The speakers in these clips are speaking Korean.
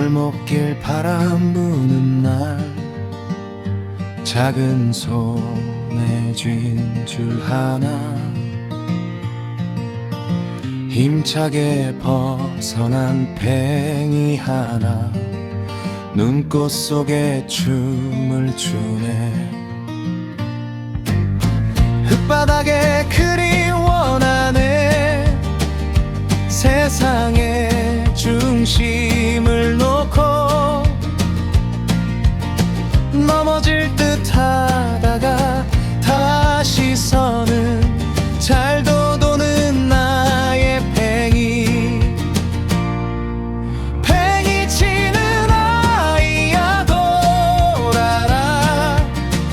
골목길 바람 부는 날 작은 손에 쥔 줄 하나 힘차게 벗어난 팽이 하나 눈꽃 속에 춤을 추네. 흙바닥에 그리워나네. 세상의 중심을 놓고 넘어질 듯 하다가 다시 서는 잘도 도는 나의 팽이. 팽이 치는 아이야 돌아라.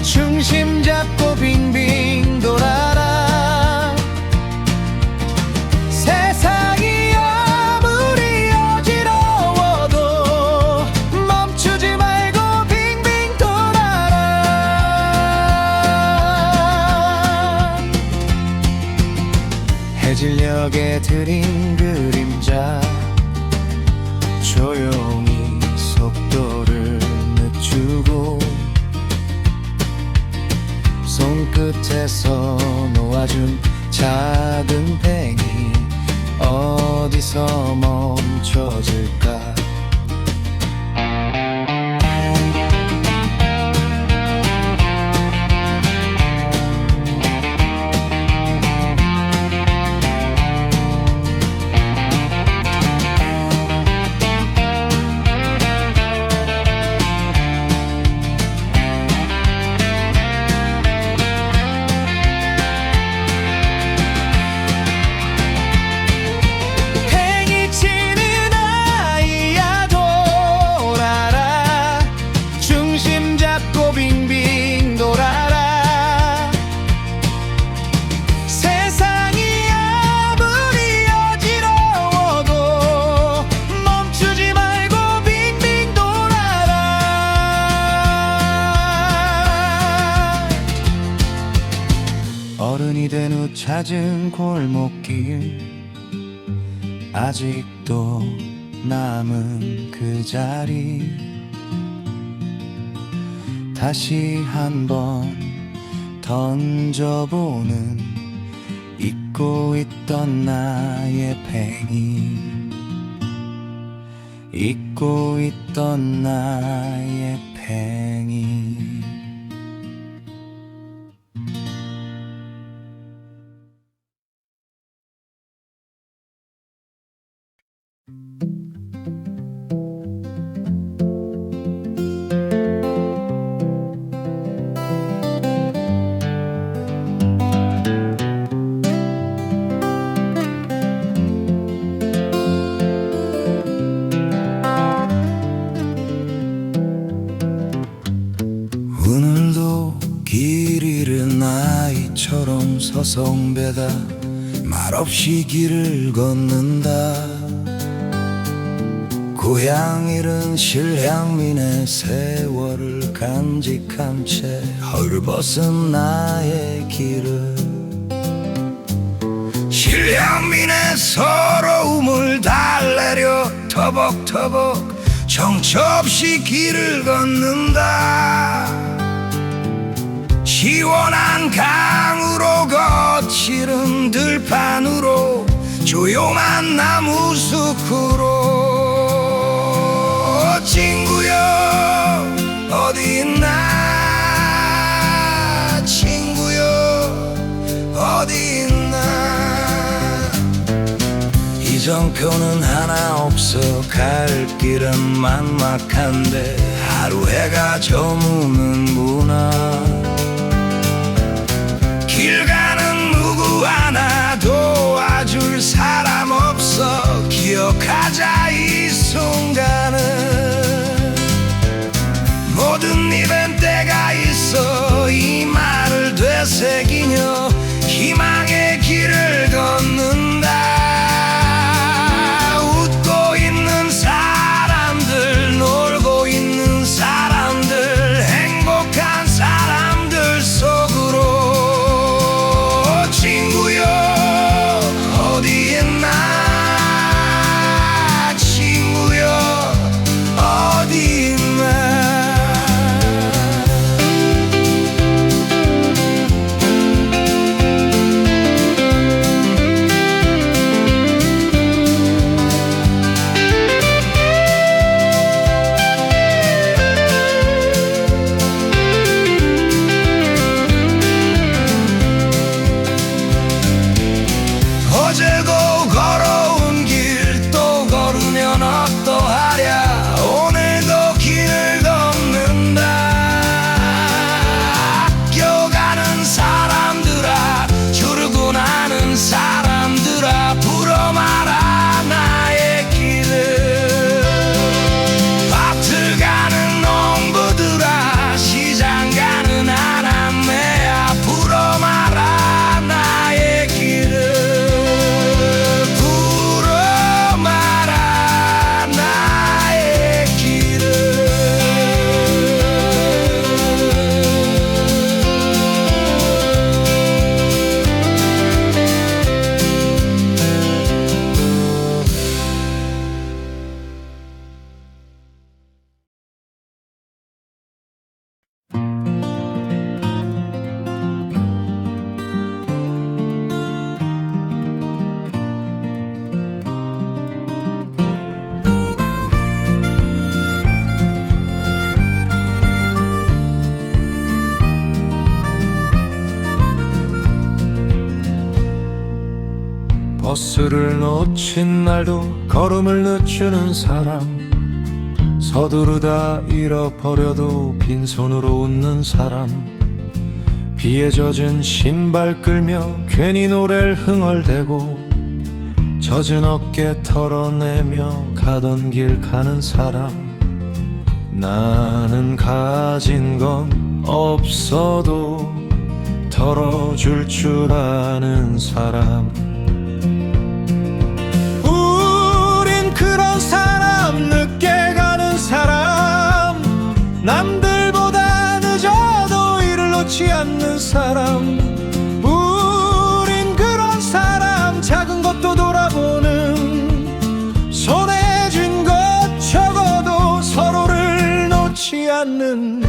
중심 잡고 빙빙 돌아라. 세상이 아무리 어지러워도 멈추지 말고 빙빙 돌아라. 해질녘에 드린 그림자 조용히 속도를 늦추고 손끝에서 놓아준 작은 팽이 어디서 멈춰질까. 빙빙 돌아라. 세상이 아무리 어지러워도 멈추지 말고 빙빙 돌아라. 어른이 된 후 찾은 골목길 아직도 남은 그 자리 다시 한번 던져보는 잊고 있던 나의 팽이. 잊고 있던 나의 팽이. 오늘도 길 잃은 아이처럼 서성대다 말없이 길을 걷는다. 고향 잃은 실향민의 세월을 간직한 채 헐벗은 나의 길을 실향민의 서러움을 달래려 터벅터벅 정처 없이 길을 걷는다. 시원한 강으로 거칠은 들판으로 조용한 나무 숲으로 친구여 어디 있나. 친구여 어디 있나. 이정표는 하나 없어 갈 길은 막막한데 하루 해가 저무는구나. 길 가는 누구 하나 도와줄 사람 없어. 기억하자 이 순간을. 모든 입엔 때가 있어. 이 말을 되새기며 희망의 길을 걷는다. 웃고 있는 사람들, 놀고 있는 사람들, 행복한 사람들 속으로 친구여 어디 있나. 친구여 버스를 놓친 날도 걸음을 늦추는 사람, 서두르다 잃어버려도 빈손으로 웃는 사람, 비에 젖은 신발 끌며 괜히 노래를 흥얼대고 젖은 어깨 털어내며 가던 길 가는 사람. 나는 가진 건 없어도 덜어줄 줄 아는 사람. 우린 그런 사람, 늦게 가는 사람, 남들보다 늦어도 일을 놓지 않는 사람. 우린 그런 사람, 작은 것도 돌아보는, 손에 쥔 것 적어도 서로를 놓지 않는.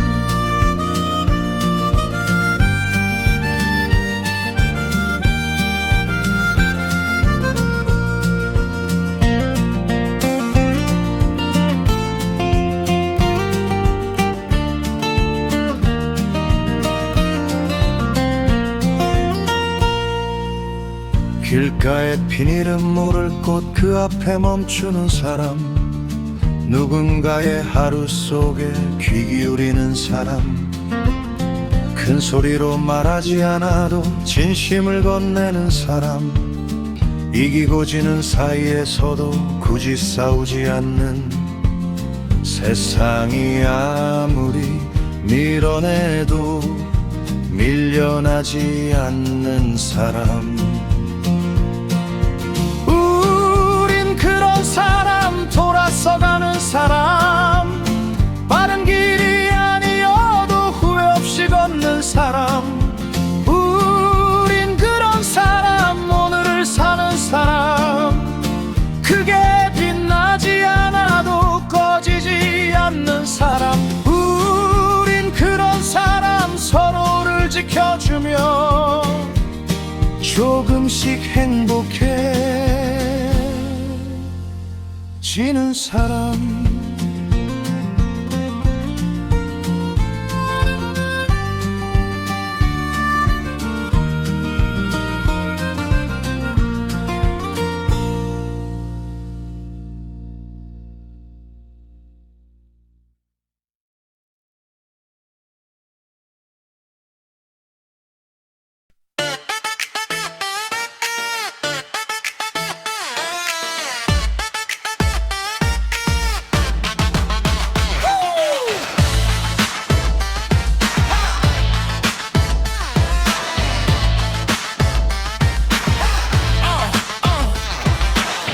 길가에 핀 이름 모를 꽃 그 앞에 멈추는 사람, 누군가의 하루 속에 귀 기울이는 사람, 큰 소리로 말하지 않아도 진심을 건네는 사람, 이기고 지는 사이에서도 굳이 싸우지 않는, 세상이 아무리 밀어내도 밀려나지 않는 사람. 그런 사람, 돌아서가는 사람, 빠른 길이 아니어도 후회 없이 걷는 사람. 우린 그런 사람, 오늘을 사는 사람, 크게 빛나지 않아도 꺼지지 않는 사람. 우린 그런 사람, 서로를 지켜주며 조금씩 행복해 지는 사람.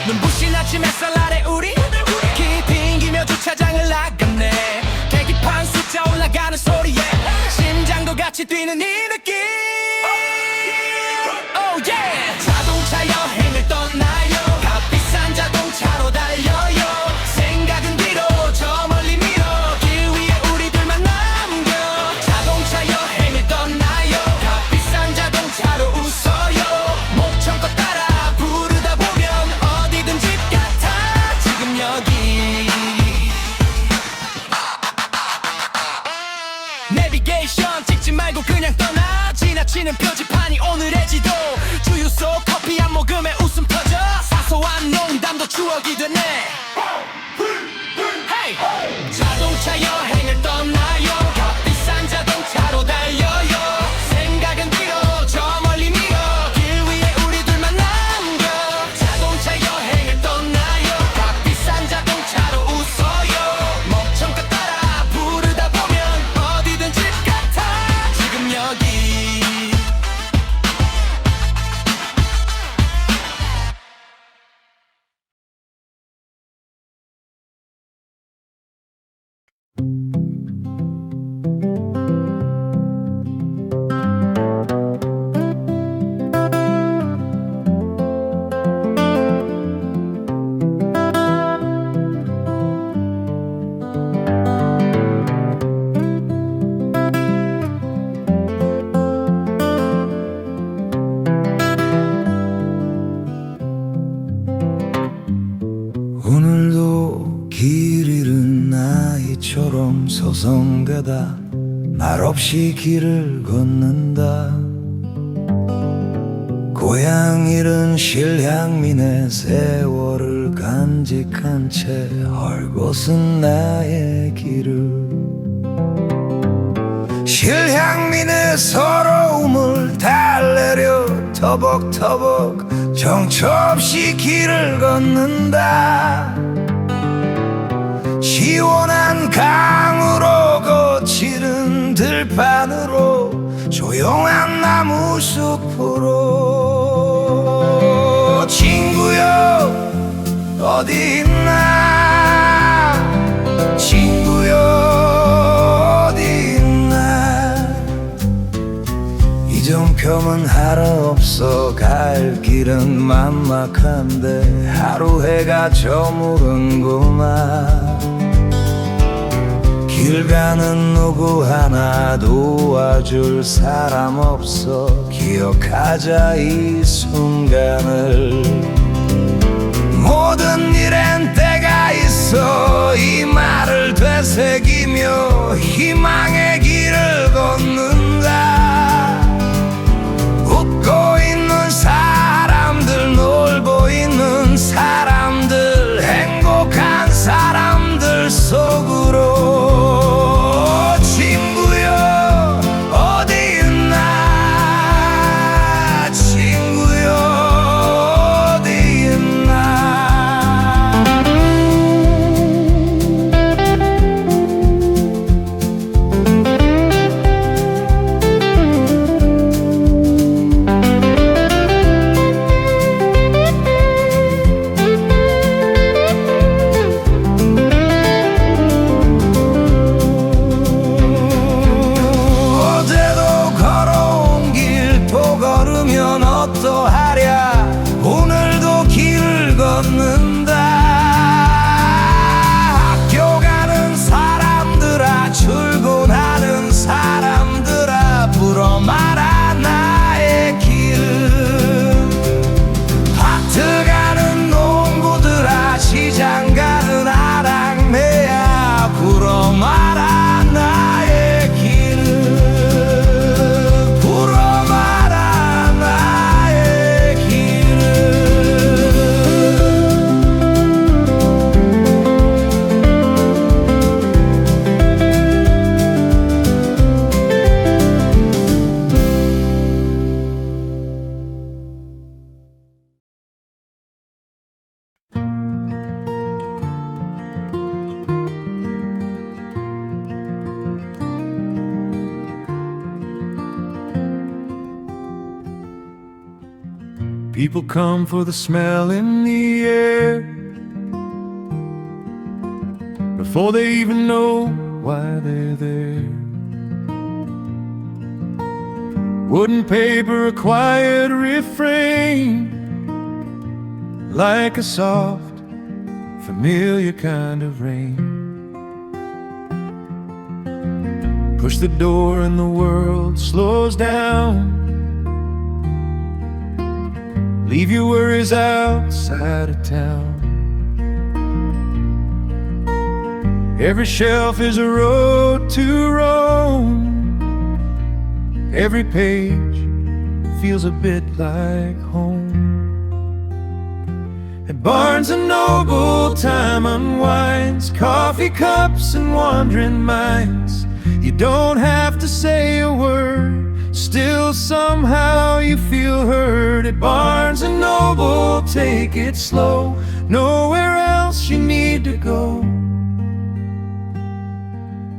눈부신 아침 햇살 아래 우리 깊이 튕기며 주차장을 나갔네. 계기판 숫자 올라가는 소리에 심장도 같이 뛰는 이 느낌. Oh yeah. 자동차 여행을 떠나요. 값비싼 자동차로 달려요. 생각은 뒤로 저 멀리 밀어 길 위에 우리들만 남겨. 자동차 여행을 떠나요. 값비싼 자동차로 웃어요. 목청껏 따라 부르다 보면 어디든 집 같아 지금 여기. 내비게이션 찍지 말고 그냥 떠나. 지나치는 표지판이 오늘의 지도. 주유소 커피 한 모금에 웃음 터져. 사소한 농담도 추억이 되네. Hey! 자동차 여행을 떠나요. 값비싼 자동차로 달려요. 생각은 뒤로 저 멀리 밀어 길 위에 우리들만 남겨. 자동차 여행을 떠나요. 값비싼 자동차로 웃어요. 목청껏 따라 부르다 보면 어디든 집 같아 지금 여기. 오늘도 길 잃은 아이처럼 서성대다 말없이 길을 걷는다. 고향 잃은 실향민의 세월을 간직한 채 헐벗은 나의 길을 실향민의 서러움을 달래려 터벅터벅 정처 없이 길을 걷는다. 시원한 강으로 거칠은 들판으로 조용한 나무 숲으로 친구여 어디 있나 친구여 어디 있나 이정표면 하나 없어 갈 길은 막막한데 하루 해가 저무른구나 길 가는 누구 하나 도와줄 사람 없어 기억하자 이 순간을 모든 일엔 때가 있어 이 말을 되새기며 희망의 길을 걷는다. 웃고 있는 사람들 놀고 있는 사람들 행복한 사람들 속으로 People come for the smell in the air before they even know why they're there. Wooden paper, a quiet refrain, like a soft, familiar kind of rain. Push the door and the world slows down. Leave your worries outside of town. Every shelf is a road to Rome. Every page feels a bit like home. At Barnes & Noble time unwinds, coffee cups and wandering minds. You don't have to say a word, still somehow you feel heard. At Barnes & Noble, take it slow, nowhere else you need to go.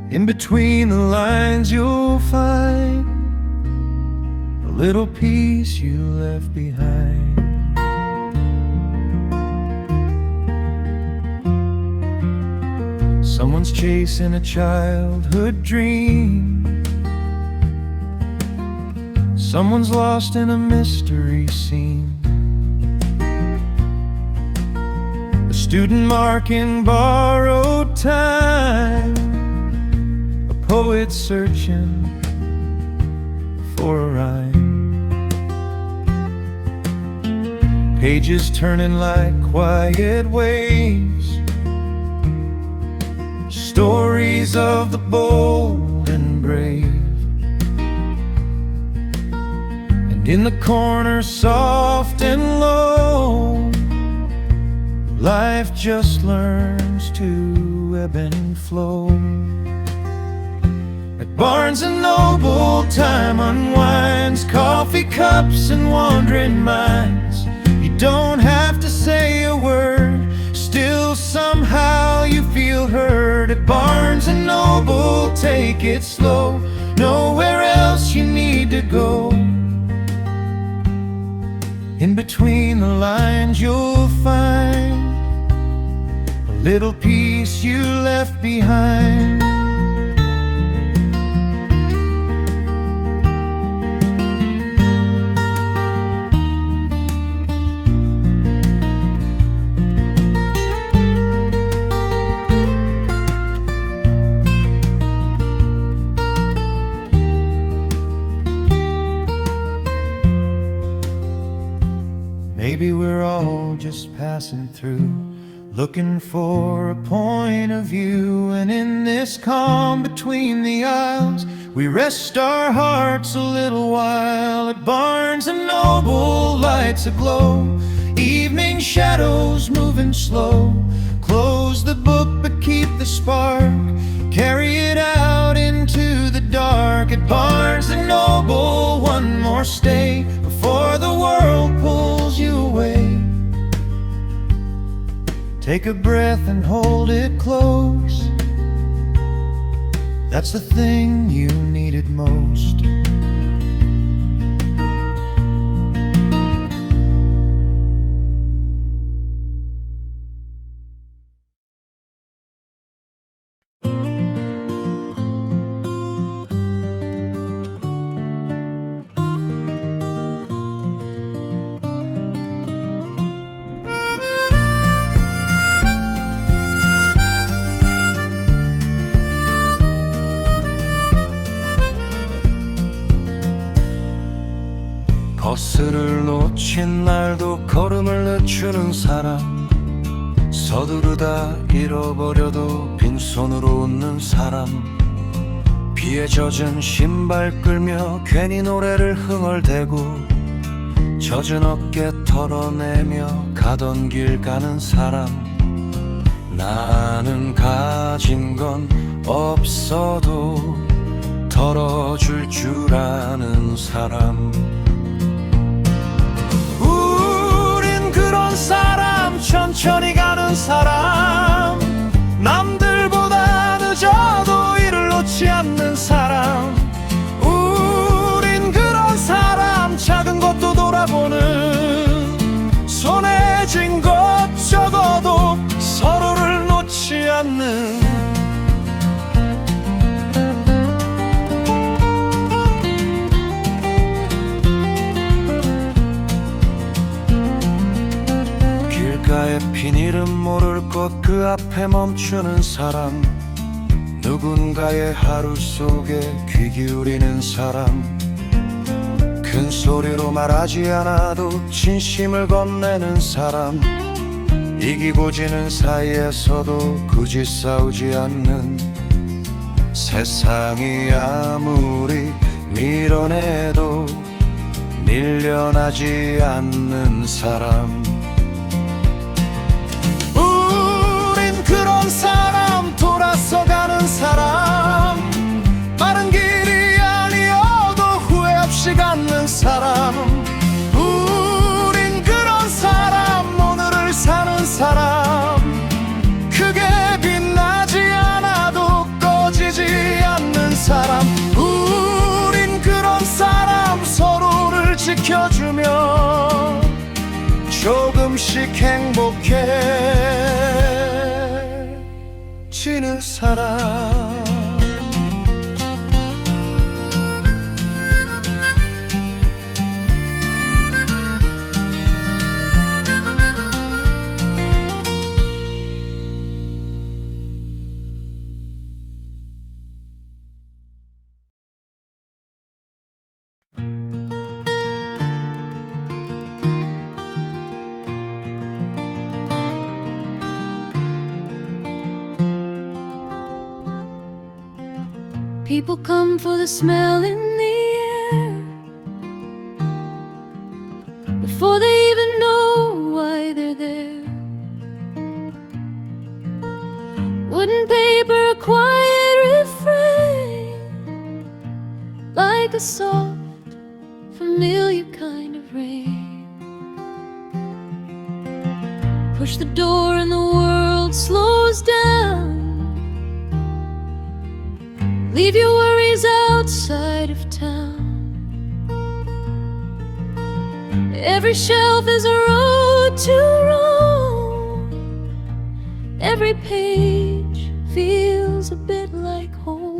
In between the lines you'll find a little piece you left behind. Someone's chasing a childhood dream. Someone's lost in a mystery scene. A student marking borrowed time. A poet searching for a rhyme. Pages turning like quiet waves. Stories of the bold and brave. in the corner, soft and low. Life just learns to ebb and flow. At Barnes and Noble, time unwinds, coffee cups and wandering minds. You don't have to say a word, still somehow you feel heard. At Barnes and Noble, take it slow, nowhere else you need to go. In between the lines you'll find a little piece you left behind. Maybe we're all just passing through, looking for a point of view. And in this calm between the aisles, we rest our hearts a little while. At Barnes and Noble, lights aglow, evening shadows moving slow. Close the book but keep the spark, carry it out into the dark. At Barnes and Noble, one more stay before the world pulls you away. Take a breath and hold it close, that's the thing you needed most. 버스를 놓친 날도 걸음을 늦추는 사람, 서두르다 잃어버려도 빈손으로 웃는 사람, 비에 젖은 신발 끌며 괜히 노래를 흥얼대고 젖은 어깨 털어내며 가던 길 가는 사람, 나는 가진 건 없어도 덜어줄 줄 아는 사람. 그런 사람, 천천히 가는 사람, 남들보다 늦어도 일을 놓지 않는 사람. 우린 그런 사람, 작은 것도 돌아보는, 손에 쥔 것 적어도 서로를 놓지 않는. 길가에 핀 이름 모를 꽃 그 앞에 멈추는 사람, 누군가의 하루 속에 귀 기울이는 사람, 큰 소리로 말하지 않아도 진심을 건네는 사람, 이기고 지는 사이에서도 굳이 싸우지 않는, 세상이 아무리 밀어내도 밀려나지 않는 사람. 그런 사람, 돌아서 가는 사람, 빠른 길이 아니어도 후회 없이 갖는 사람. 우린 그런 사람, 오늘을 사는 사람, 크게 빛나지 않아도 꺼지지 않는 사람. 우린 그런 사람, 서로를 지켜주며 조금씩 행복해지는 사람. People come for the smell in the air, a soft, familiar kind of rain. Push the door and the world slows down. Leave your worries outside of town. Every shelf is a road to Rome. Every page feels a bit like home.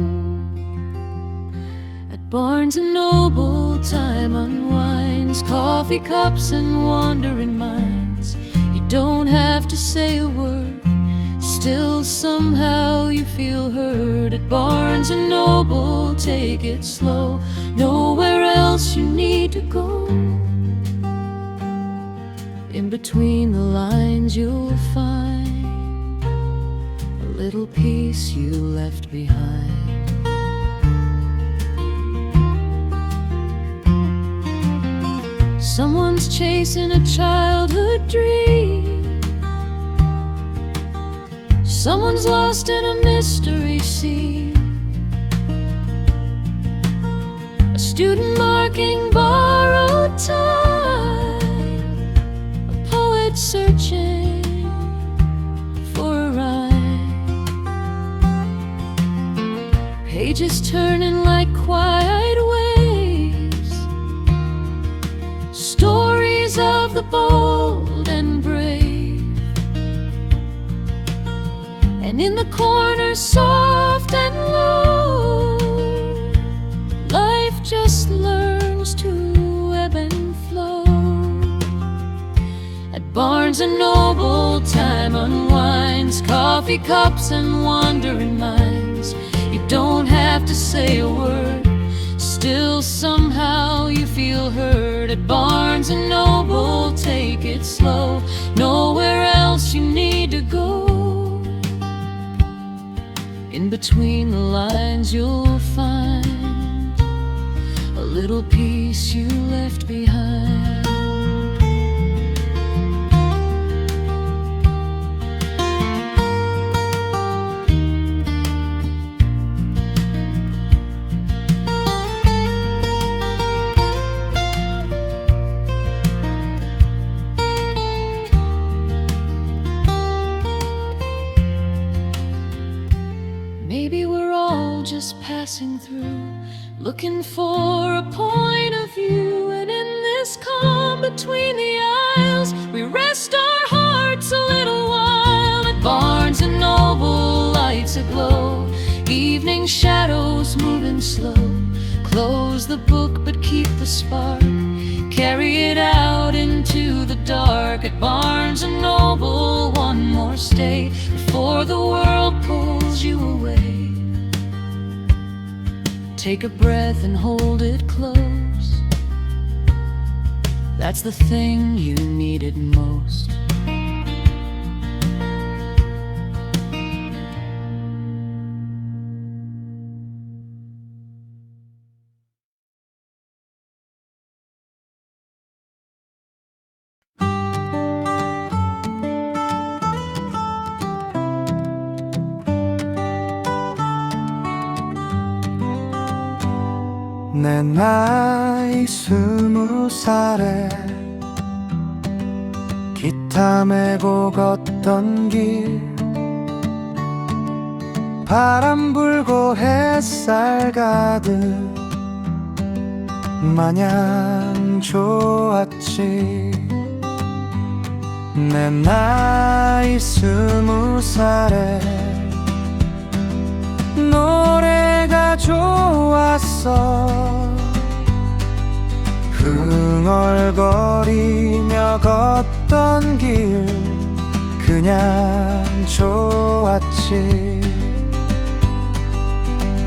At Barnes & Noble, time unwinds, coffee cups and wandering minds. You don't have to say a word, still somehow you feel heard. At Barnes & Noble, take it slow, nowhere else you need to go. In between the lines you'll find a little piece you left behind. Someone's chasing a childhood dream. Someone's lost in a mystery scene. A student marking borrowed time. A poet searching for a rhyme. Pages turning like quiet waves. Stories of the bold and brave. And in the corner, soft and low, life just learns to ebb and flow. At Barnes & Noble, time unwinds, coffee cups and wandering minds. You don't have to say a word, still somehow you feel heard. At Barnes & Noble, take it slow, nowhere else you need to go. In between the lines you'll find a little piece you left behind. Maybe we're all just passing through, looking for a point of view. And in this calm between the aisles, we rest our hearts a little while. At Barnes & Noble, lights aglow, evening shadows moving slow. Close the book but keep the spark, carry it out into the dark. At Barnes & Noble, one more stay before the world pulls you away. Take a breath and hold it close. That's the thing you needed most. 내 나이 20살에 기타 메고 걷던 길, 바람 불고 햇살 가득 마냥 좋았지. 내 나이 20살에 노래가 좋았어. 흥얼거리며 걷던 길 그냥 좋았지.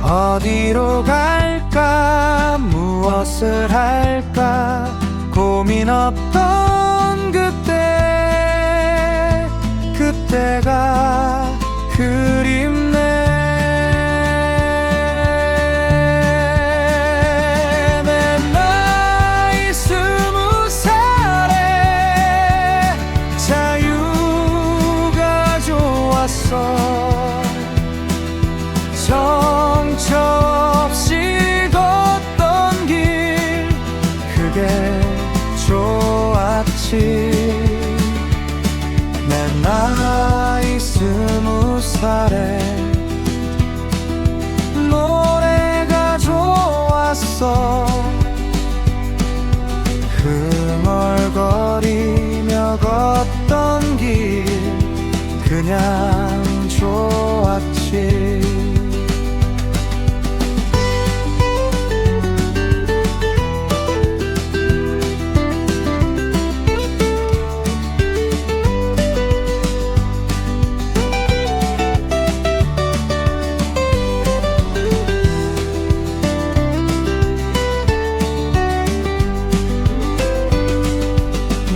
어디로 갈까 무엇을 할까 고민 없던 그때, 그때가 그립네. 정처없이 걷던 없이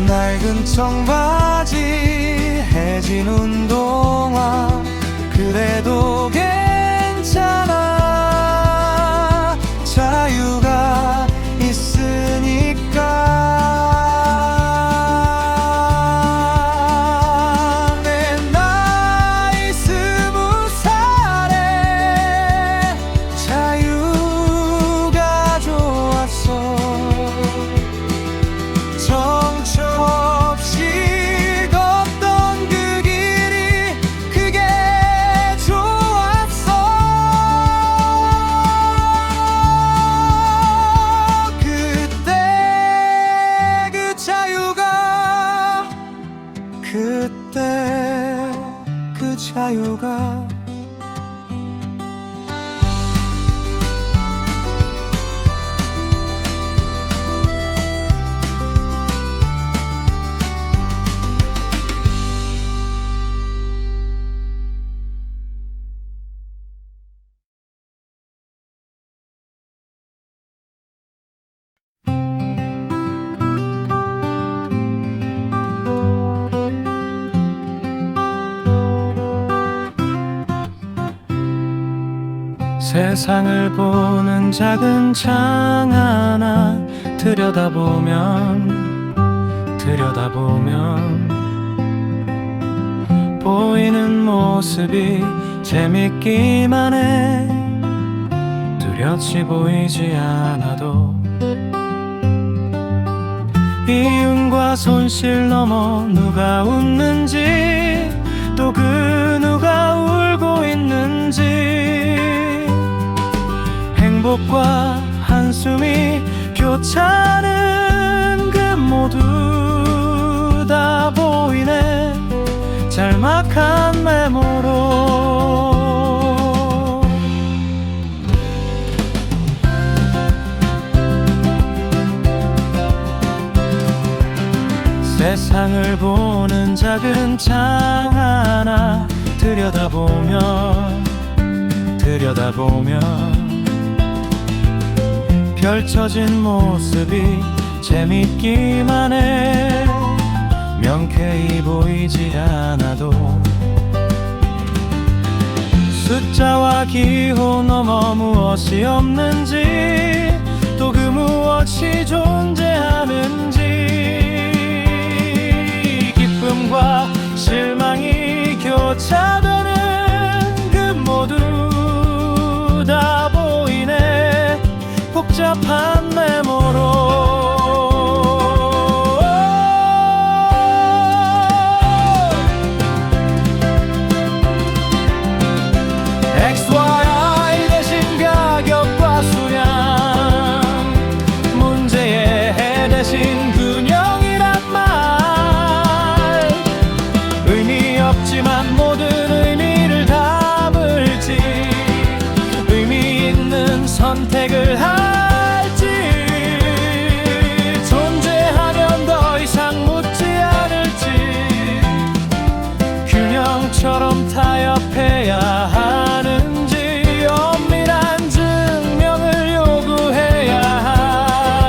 낡은 청바지 해진 운동화 그래도 괜찮아 자유가 있으니까 내 나이 20살에 자유가 좋았어 정처 없이 걷던 그 길이 그게 좋았어 그때 그 자유가 세상을 보는 작은 창 하나 들여다보면 보이는 모습이 재밌기만 해 뚜렷이 보이지 않아도 이윤과 손실 넘어 누가 웃는지 또 그 누가 울고 있는지 행복과 한숨이 교차하는 그 모두 다 보이네 짤막한 메모로 세상을 보는 작은 창 하나 들여다보면 펼쳐진 모습이 재밌기만 해 명쾌히 보이지 않아도 숫자와 기호 넘어 무엇이 없는지 또 그 무엇이 존재하는지 기쁨과 실망이 교차되는 그 모두 다 보이네 복잡한 메모로 XYI 대신 가격과 수량 문제의 해 대신 균형이란 말 의미 없지만 모든 의미를 담을지 의미 있는 선택을 할지 존재하면 더 이상 묻지 않을지 균형처럼 타협해야 하는지 엄밀한 증명을 요구해야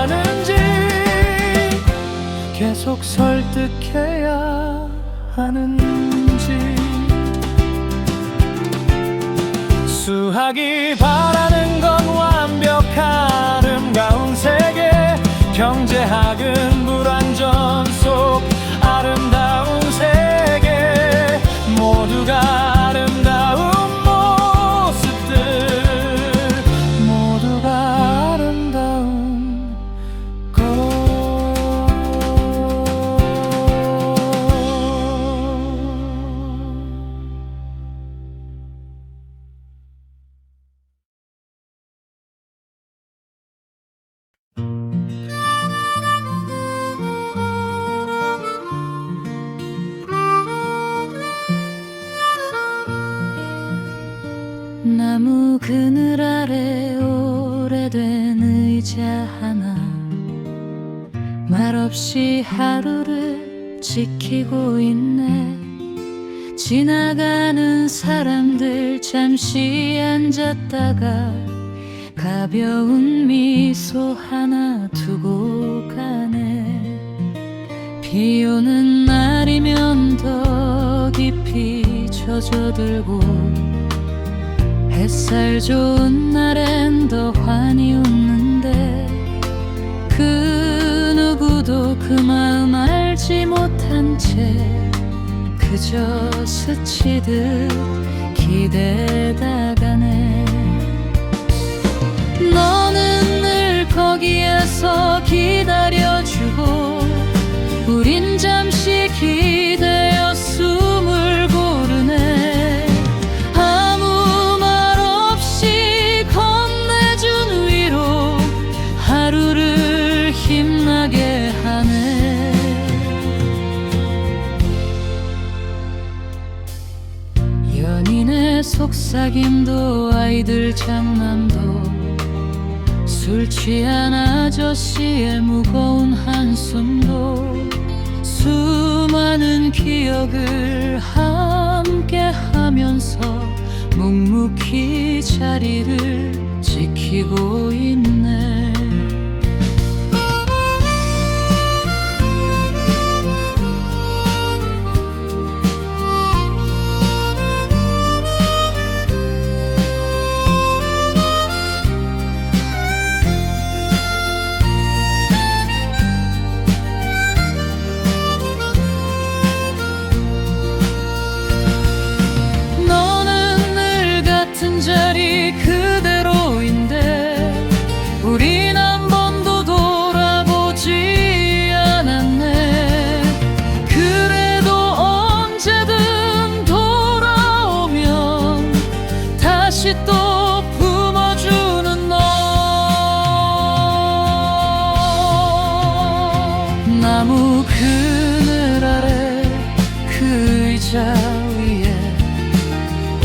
하는지 계속 설득해야 하는지 수학이 바라는 건 완벽한 아름다운 세계 경제학은 불완전 속 아름다운 세계 모두가 나무 그늘 아래 오래된 의자 하나 말없이 하루를 지키고 있네. 지나가는 사람들 잠시 앉았다가 가벼운 미소 하나 두고 가네. 비 오는 날이면 더 깊이 젖어들고 햇살 좋은 날엔 더 환히 웃는데 그 누구도 그 마음 알지 못한 채 그저 스치듯 기대다가네. 너는 늘 거기에서 기다려주고 우린 잠시 기대어 숨을 고르네. 아무 말 없이 건네준 위로 하루를 힘나게 하네. 연인의 속삭임도 아이들 장난도 술 취한 아저씨의 무거운 한숨도 수많은 기억을 함께 하면서 묵묵히 자리를 지키고 있네. 자리 그대로인데 우린 한 번도 돌아보지 않았네. 그래도 언제든 돌아오면 다시 또 품어주는 너. 나무 그늘 아래 그 의자 위에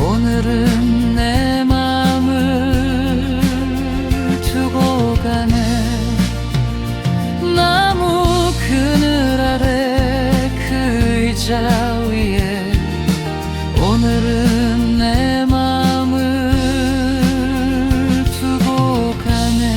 오늘은 내 맘을 두고 가네. 나무 그늘 아래 그 의자 위에 오늘은 내 맘을 두고 가네.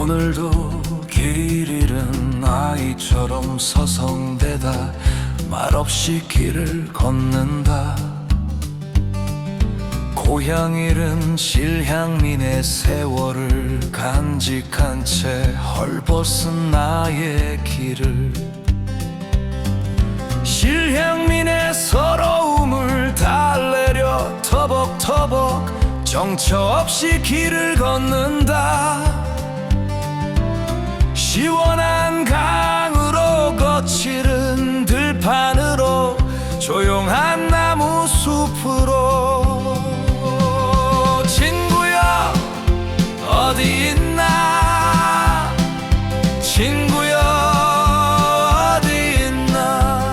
오늘도 길 잃은 아이처럼 서성대다 말없이 길을 걷는다. 고향 잃은 실향민의 세월을 간직한 채 헐벗은 나의 길을 실향민의 서러움을 달래려 터벅터벅 정처 없이 길을 걷는다. 시원한 강으로 거칠은 들판으로 조용한 나무 숲으로 친구야 어디 있나 친구야 어디 있나.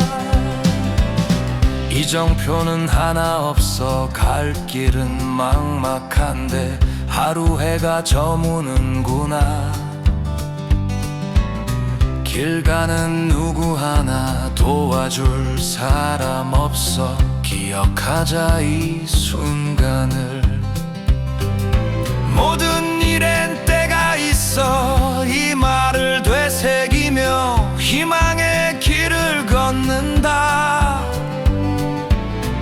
이정표는 하나 없어 갈 길은 막막한데 하루 해가 저무는구나. 길 가는 누구 하나 도와줄 사람 없어. 기억하자 이 순간을. 모든 일엔 때가 있어. 이 말을 되새기며 희망의 길을 걷는다.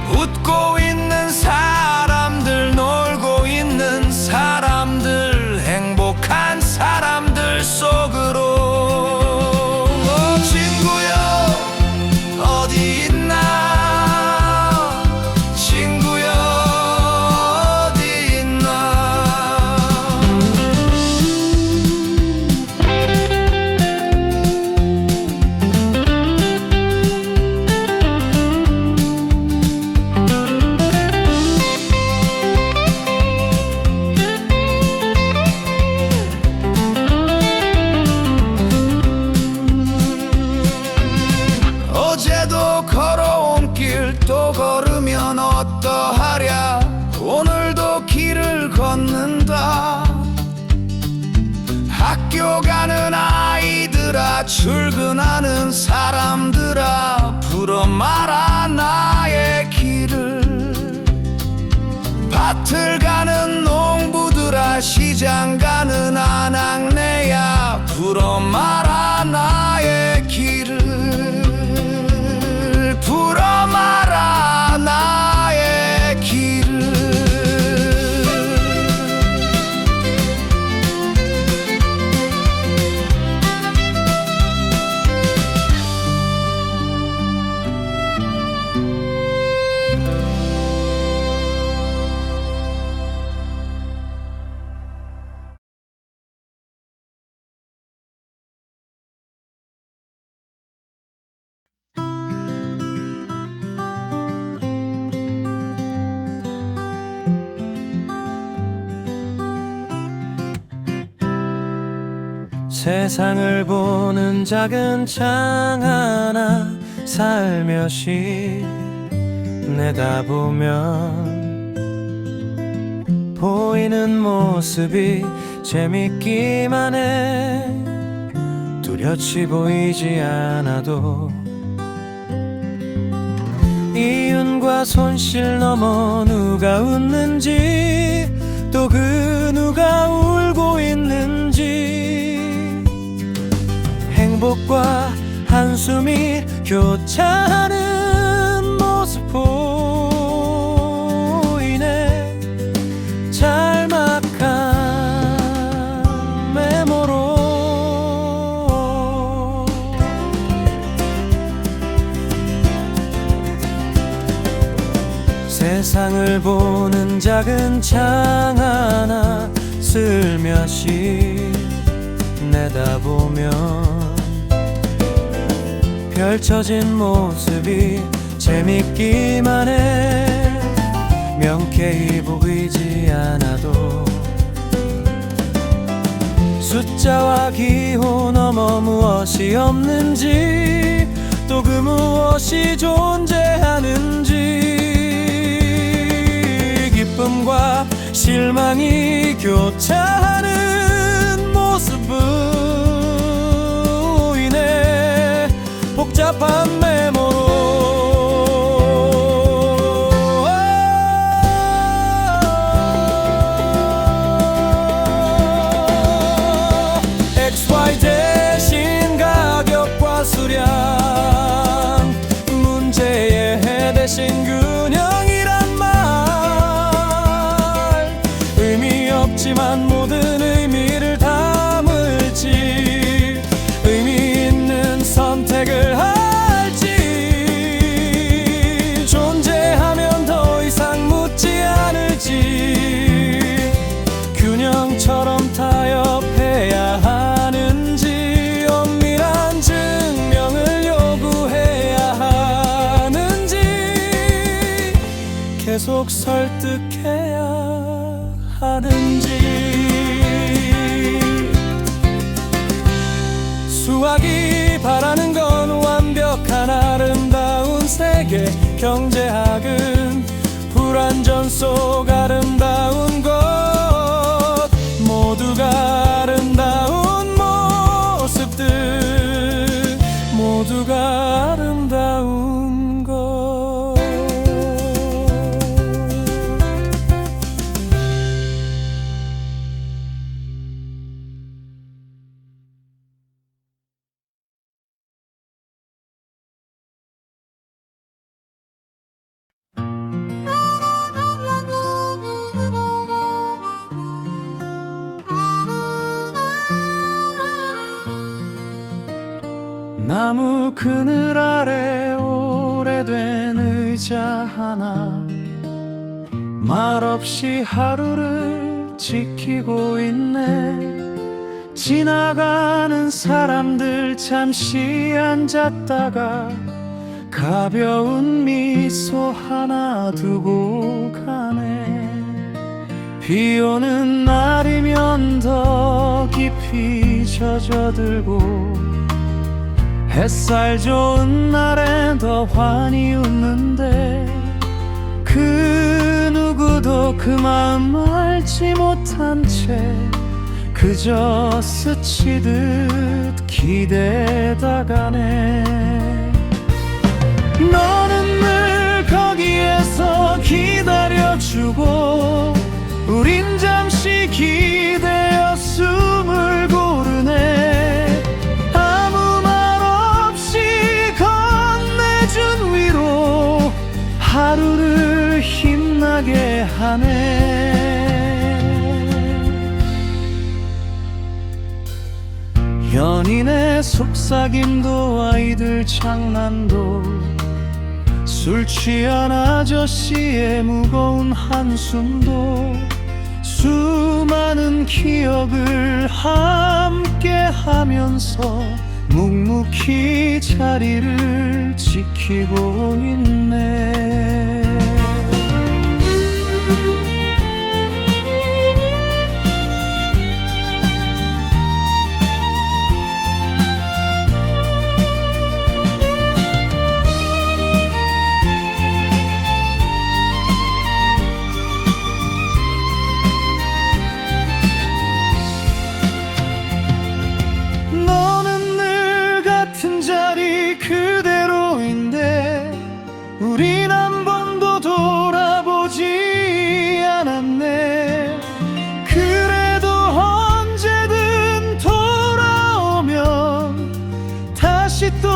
웃고 있는 사람들, 놀고 있는 사람들, 행복한 사람들 속으로. 친구여 어디 있나, 친구여 어디 있나. 어제도 걸어온 길 또 걸으면 어떠하랴. 오늘도 길을 걷는다. 학교 가는 아이들아, 출근하는 사람들아, 불어마라 나의 길을. 밭을 가는 농부들아, 시장 가는 아낙네야, 불어마라 나의 길을. 불어마라 나의 길을. 세상을 보는 작은 창 하나 살며시 내다보면 보이는 모습이 재밌기만 해. 뚜렷이 보이지 않아도 이윤과 손실 넘어 누가 웃는지, 또 그 누가 울고 있는지, 행복과 한숨이 교차하는 모습 보이네. 짤막한 메모로. 세상을 보는 작은 창 하나 슬며시 내다보면 펼쳐진 모습이 재밌기만 해. 명쾌히 보이지 않아도 숫자와 기호 넘어 무엇이 없는지, 또 그 무엇이 존재하는지, 기쁨과 실망이 교차하는 모습 보이네. 복잡한 메모로. XY 대신 가격과 수량, 문제의 대신 균형이란 말. 의미 없지만 모든 의미를 담을지, 의미 있는 선택을 할지, 존재하면 더 이상 묻지 않을지, 균형처럼 타협해야 하는지, 엄밀한 증명을 요구해야 하는지, 계속 설득해야 하는지. 수학이 바라는 건 완벽한 아름다운 세계, 경제학은 불완전 속 아름다운 것. 나무 그늘 아래 오래된 의자 하나 말없이 하루를 지키고 있네. 지나가는 사람들 잠시 앉았다가 가벼운 미소 하나 두고 가네. 비 오는 날이면 더 깊이 젖어들고 햇살 좋은 날엔 더 환히 웃는데 그 누구도 그 마음 알지 못한 채 그저 스치듯 기대다가네. 너는 늘 거기에서 기다려주고 우린 잠시 기대어 숨을 고르네. 아무 말 없이 건네준 위로 하루를 힘나게 하네. 연인의 속삭임도 아이들 장난도 술 취한 아저씨의 무거운 한숨도 수많은 기억을 함께 하면서 묵묵히 자리를 지키고 있네. 우린 한 번도 돌아보지 않았네. 그래도 언제든 돌아오면 다시 또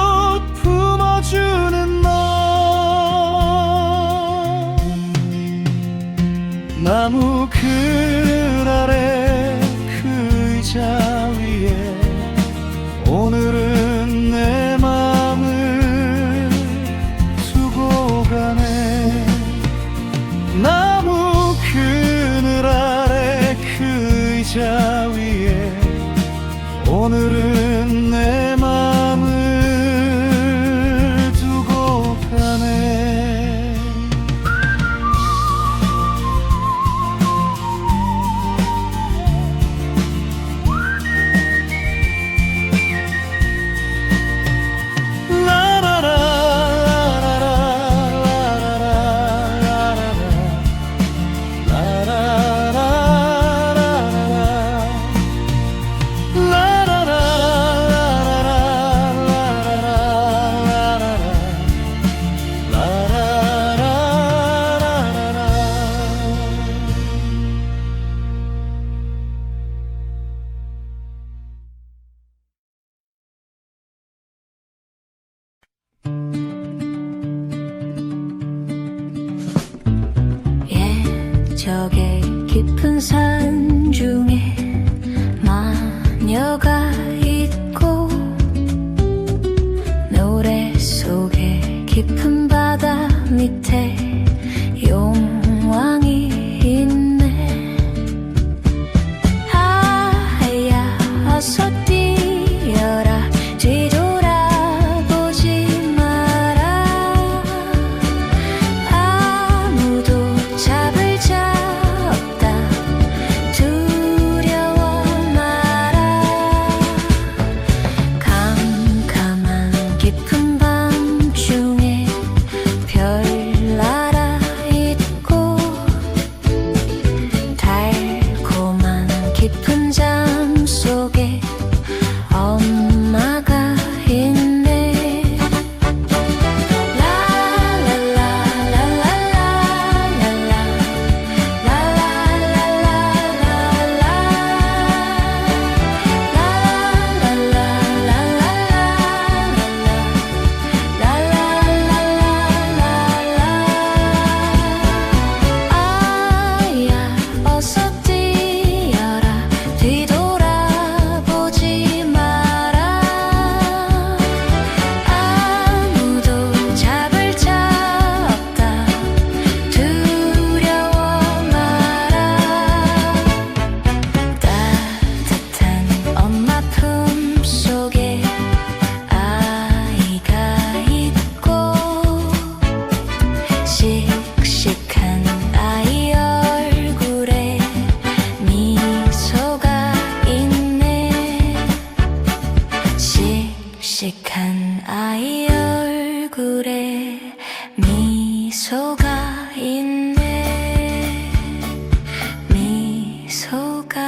품어주는 너. 나무 그늘 아래 그 의자 위에 오늘은 내 맘을 두고 가네. 나무 그늘 아래 그 의자 위에 오늘은 내 맘을 두고 가네. 저게 깊은 산 중에 마녀가 있고 노래 속에 깊은 바다 밑에 용왕이 있네. 아야 어서 뛰어라 뒤돌아보지 마라. 아무도 잡을 자 없다 두려워 마라. 캄캄한 깊은 밤 중에 씩씩한 아이 얼굴에 미소가 있네. 미소가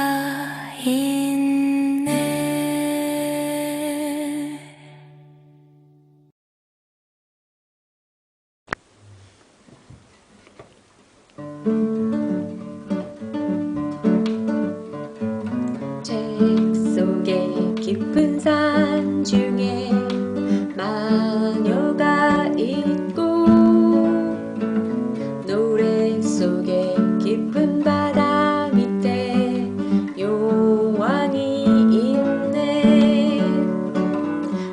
있네. 책 속에 깊은 산 중에 마녀가 있고 노래 속에 깊은 바다 밑에 요원이 있네.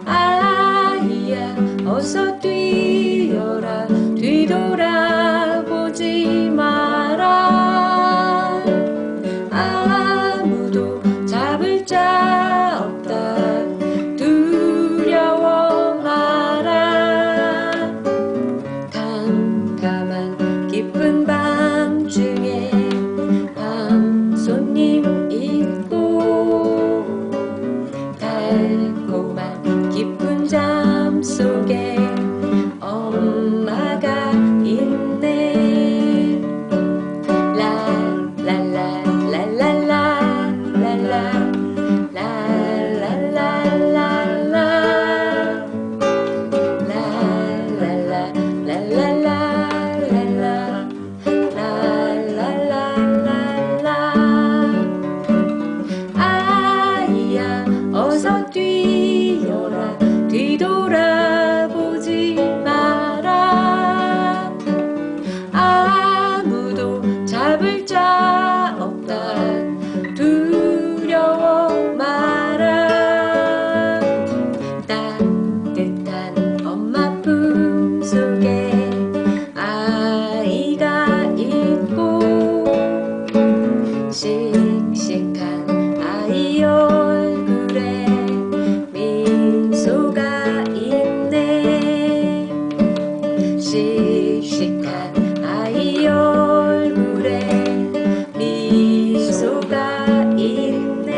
아이야 어서 뛰어라 뒤돌아보지 마라. 아무도 잡을 자 없다 두려워 마라. 캄캄한 깊은 밤 중에 밤손님 있고 달콤한 깊은 잠 속에 엄마가 있네. 아이야 어서 뛰어라 뒤돌아보지 마라. 아무도 잡을 자 없다 두려워 마라. 따뜻한 엄마 품 속에 아이가 있고 씩씩한 아이 얼굴에 미소가 있네. 씩씩한 아이 얼굴에 미소가 있네.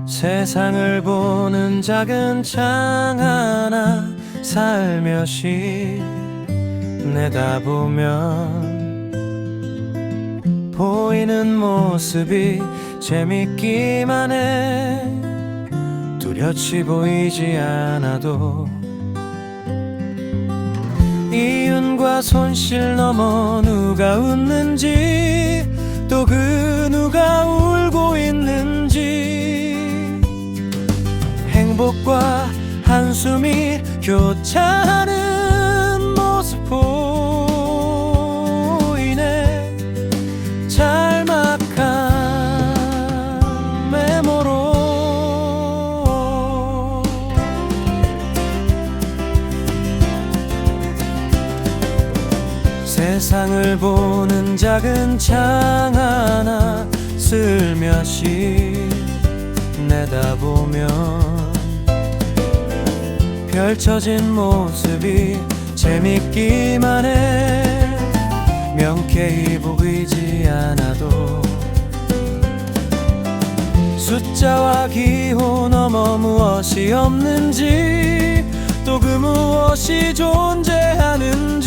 세상을 보는 작은 창 하나 살며시 내다보면 보이는 모습이 재밌기만 해. 뚜렷이 보이지 않아도 이윤과 손실 넘어 누가 웃는지 또 그 누가 울고 있는지 행복과 한숨이 교차하는 모습 보이네. 짤막한 메모로 세상을 보는 작은 창 하나 슬며시 내다보면 펼쳐진 모습이 재밌기만 해. 명쾌히 보이지 않아도 숫자와 기호 넘어 무엇이 없는지 또 그 무엇이 존재하는지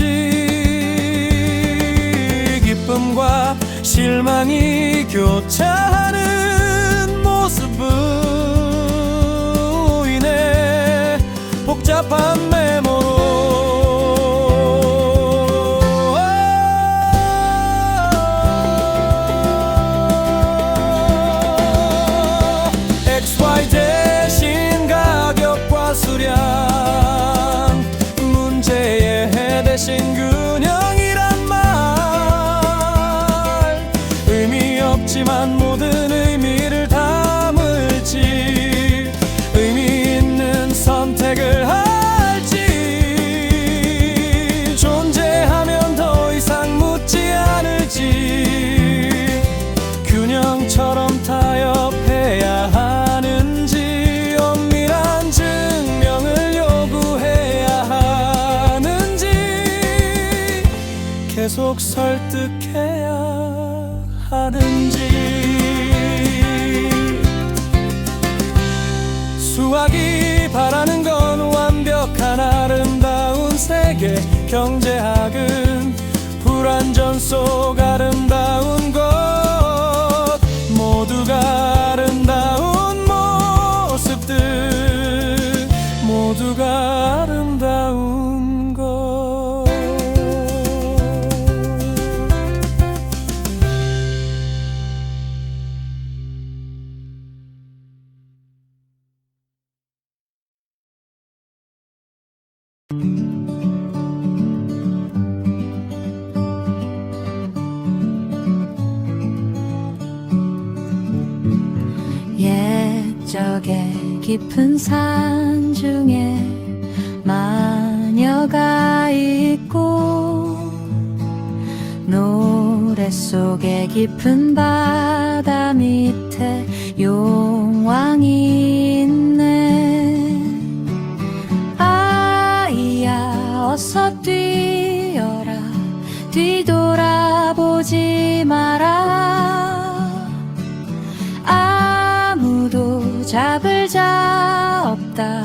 기쁨과 실망이 교차하는 모습 보이네. 복잡한 메모로 XY 대신 가격과 수량 문제의 대신 균형이란 말 의미 없지만 모든 의미를 담을지 의미 있는 선택을 할지 존재하면 더 이상 묻지 않을지 균형처럼 타협해야 경제학은 불완전 속 아름다운 것, 모두가 아름다운 모습들, 모두가 아름다운 것. 옛적에 깊은 산 중에 마녀가 있고 노래 속에 깊은 바다 밑에 용왕이 있네. 아이야 어서 뛰어라 뒤돌아보지 마라. 아무도 잡을 자 없다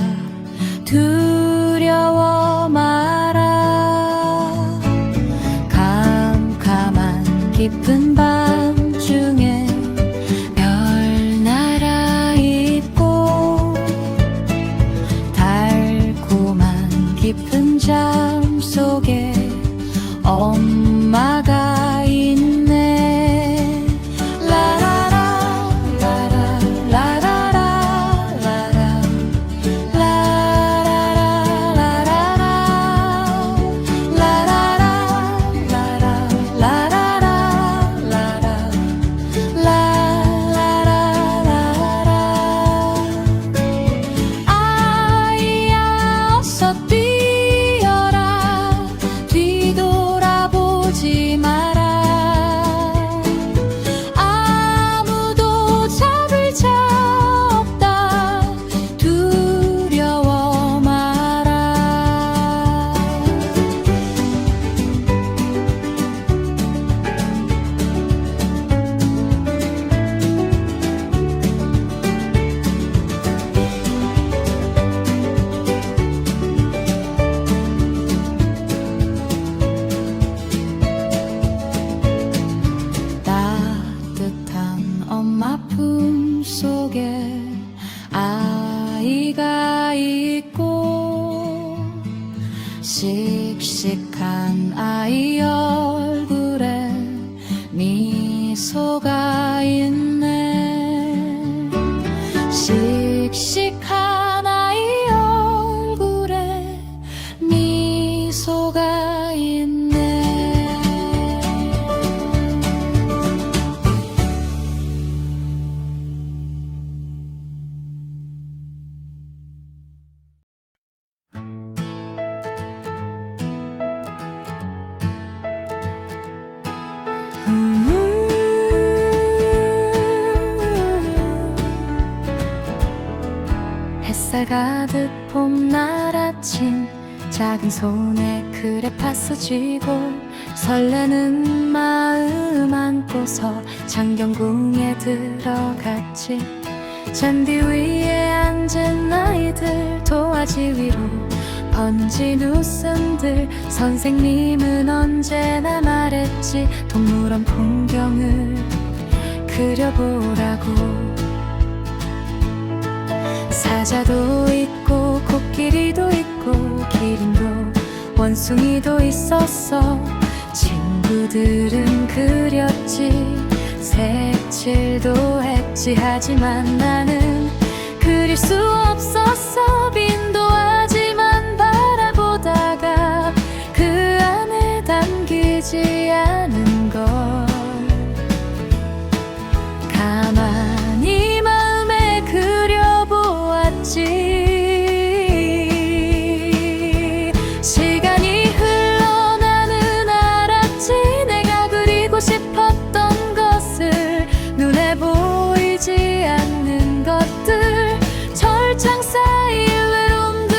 두려워 마라. 캄캄한 깊은 밤 중에 별나라 있고 달콤한 깊은 잠 속에 엄마가 있네. 라라라 라라 라라라 라라 라라라 라라라 라라라 라라라 라라라. 아이야 어서 뛰어라 뒤돌아보지 마라. 아무도 잡을 자 없다 두려워 마라. 따뜻한 엄마 품 속에 아이가 있고 씩씩한 아이 얼굴에 미소가 있네. 씩씩한 아이 얼굴에 미소가 있네. 햇살 가득 봄날 아침 작은 손에 크레파스 쥐고 설레는 마음 안고서 창경궁에 들어갔지. 잔디 위에 앉은 아이들 도화지 위로 번진 웃음들. 선생님은 언제나 말했지 동물원 풍경을 그려보라고. 사자도 있고 코끼리도 있고 기린도 원숭이도 있었어. 친구들은 그렸지 색칠도 했지. 하지만 나는 그릴 수 없었어. 빈도하지만 바라보다가 그 안에 담기지 않은 걸 가만히 마음에 그려보았지. 시간이 흘러 나는 알았지. 내가 그리고 싶었던 것을 눈에 보이지 않는 것들. 철창 사이 외로움들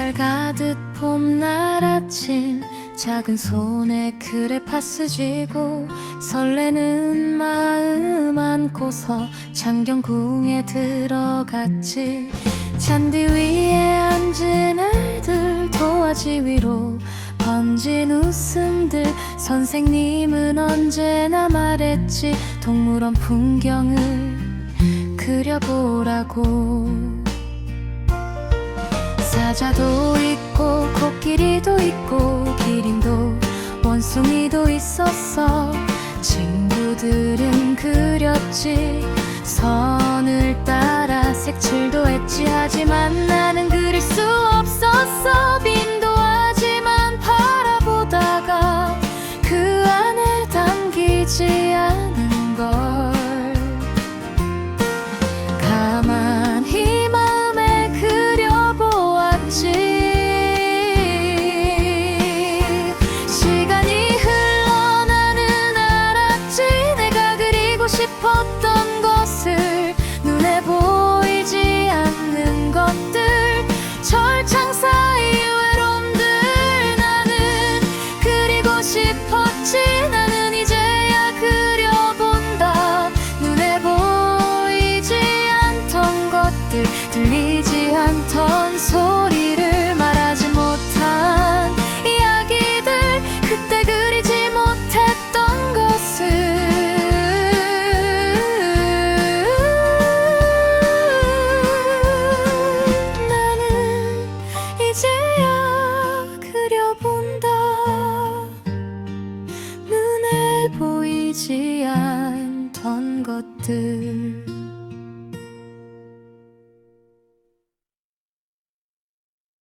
햇살 가득 봄날 아침 작은 손에 크레파스 쥐고 설레는 마음 안고서 창경궁에 들어갔지. 잔디 위에 앉은 애들 도화지 위로 번진 웃음들 선생님은 언제나 말했지. 동물원 풍경을 그려보라고. 사자도 있고 코끼리도 있고 기린도 원숭이도 있었어. 친구들은 그렸지. 선을 따라 색칠도 했지. 하지만 나는 그릴 수 없었어. 빈도하지만 바라보다가 그 안에 담기지 않은 걸 가만히 마음에 그려보았지. 시간이 흘러 나는 알았지. 내가 그리고 싶었던 것을 눈에 보이지 않는 것들 철창 사이 외로움들 나는 그리고 싶었지. 나는 이제야 그려본다. 눈에 보이지 않던 것들 들리지 않던 소리를 말하지 못한 이야기들 그때 그리지 못했던 것을 나는 이제야 그려본다. 눈에 보이지 않던 것들